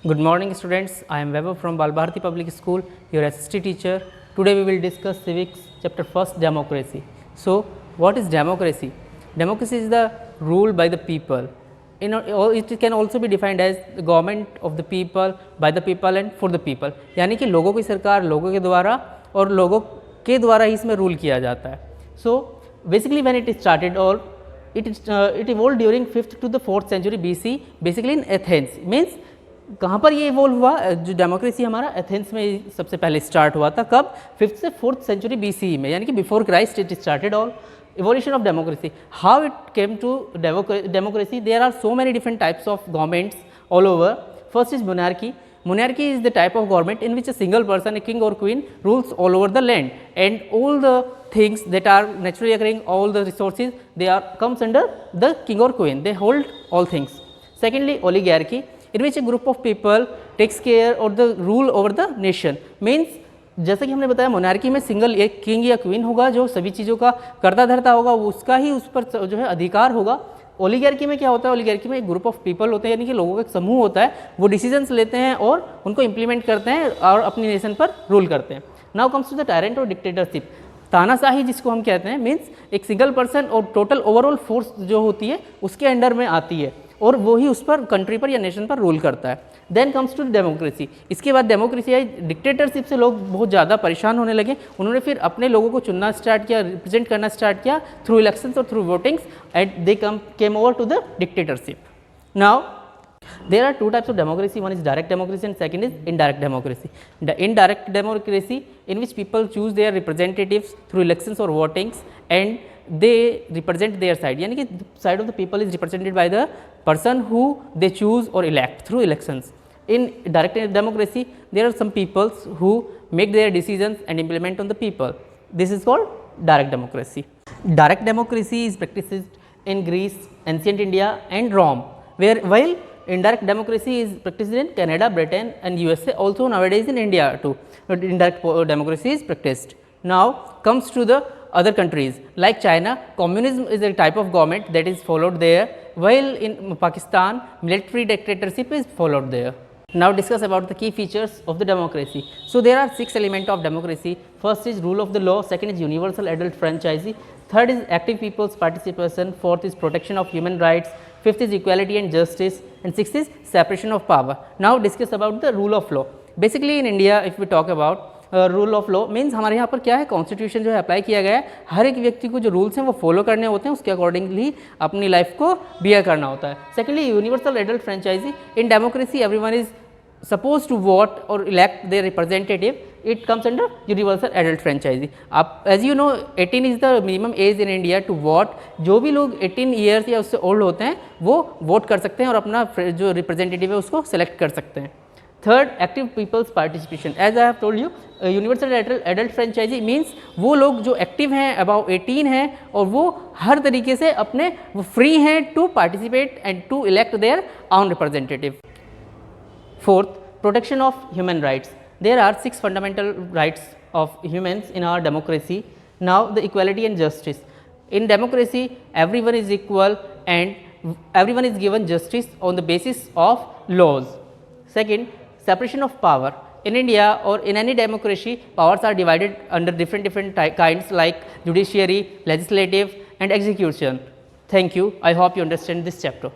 Good morning students, I am Weber from Bal Bharati Public School, your SST teacher. Today we will discuss civics chapter 1st, democracy. So what is democracy? Democracy is the rule by the people. It can also be defined as the government of the people, by the people and for the people. यानी कि लोगों की सरकार लोगों के द्वारा और लोगों के द्वारा ही इसमें रूल किया जाता है. So basically when it started or it evolved during 5th to the 4th century BC, basically in Athens. Means कहाँ पर ये इवॉल्व हुआ? जो डेमोक्रेसी हमारा एथेंस में सबसे पहले स्टार्ट हुआ था. कब? 5th से 4th सेंचुरी BCE में, यानी कि before Christ it started. All evolution of democracy, how it came to democracy, there are so many different types of governments all over. First is monarchy. Monarchy is the type of government in which a single person, a king or queen, rules all over the land, and all the things that are naturally occurring, all the resources, they are comes under the king or queen. They hold all things. Secondly, oligarchy, in which a group of people takes care or the rule over the nation. Means जैसे कि हमने बताया monarchy में single एक king या queen होगा जो सभी चीज़ों का करता धरता होगा, उसका ही उस पर जो है अधिकार होगा. ओलिगार्की में क्या होता है? ओलिगार्की में एक ग्रुप ऑफ पीपल होते हैं, यानी कि लोगों का एक समूह होता है, वो डिसीजंस लेते हैं और उनको इम्प्लीमेंट करते हैं और अपनी नेशन पर रूल करते हैं. Now comes to the tyrant और डिक्टेटरशिप. तानाशाही जिसको हम कहते हैं, मीन्स एक सिंगल पर्सन और टोटल ओवरऑल फोर्स जो होती है उसके अंडर में आती है और वो ही उस पर कंट्री पर या नेशन पर रूल करता है. Then comes to democracy. इसके बाद डेमोक्रेसी आई. डिक्टेटरशिप से लोग बहुत ज़्यादा परेशान होने लगे. उन्होंने फिर अपने लोगों को चुनना स्टार्ट किया, रिप्रेजेंट करना स्टार्ट किया थ्रू इलेक्शंस और through votings, and they came over to the dictatorship. Now there are two types of democracy. One is direct democracy and second is indirect democracy. The indirect democracy, in which people choose their representatives through elections or votings and they represent their side, यानी कि side of the people is represented by the person who they choose or elect through elections. In direct democracy, there are some peoples who make their decisions and implement on the people. This is called direct democracy. Direct democracy is practiced in Greece, ancient India and Rome, while indirect democracy is practiced in Canada, Britain and USA, also nowadays in India too. But indirect democracy is practiced. Now comes to the other countries like China. Communism is a type of government that is followed there, while in Pakistan military dictatorship is followed there. Now discuss about the key features of the democracy. So there are 6 elements of democracy. First is rule of the law, second is universal adult franchise, third is active people's participation, fourth is protection of human rights, fifth is equality and justice, and sixth is separation of power. Now discuss about the rule of law. Basically in India if we talk about rule of law means हमारे यहाँ पर क्या है, constitution जो है apply किया गया है, हर एक व्यक्ति को जो रूल्स हैं वो फॉलो करने होते हैं, उसके अकॉर्डिंगली अपनी लाइफ को बियर करना होता है. Secondly universal adult franchise. In democracy everyone is supposed to vote or elect their representative. It comes under universal adult franchise. As you know 18 is the minimum age in India to vote. जो भी लोग 18 years या उससे old होते हैं वो vote कर सकते हैं और अपना जो रिप्रेजेंटेटिव है उसको सेलेक्ट कर सकते हैं. Third, active peoples participation. As I have told you, universal adult franchise means वो लोग जो एक्टिव हैं, अबाउट 18 हैं और वो हर तरीके से अपने वो फ्री हैं to participate and to elect their own representative. Fourth, protection of human rights. There are 6 fundamental rights of humans in our democracy. Now the equality and justice. In democracy everyone is equal and everyone is given justice on the basis of laws. Second, separation of power. In India or in any democracy, powers are divided under different kinds like judiciary, legislative and execution. Thank you. I hope you understand this chapter.